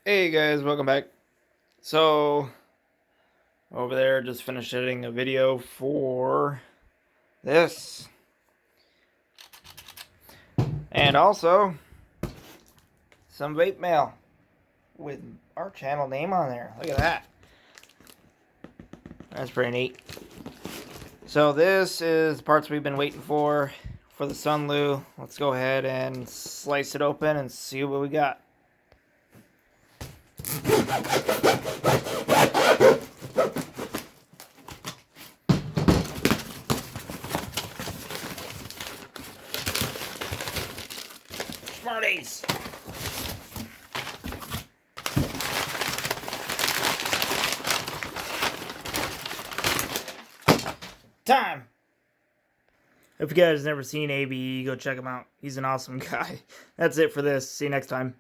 Hey guys, welcome back. So, over there, just finished editing a video for this. And also, some vape mail with our channel name on there. Look at that. That's pretty neat. So this is the parts we've been waiting for the Sunlu. Let's go ahead and slice it open and see what we got. Smarties! Time! If you guys have never seen AB, go check him out. He's an awesome guy. That's it for this. See you next time.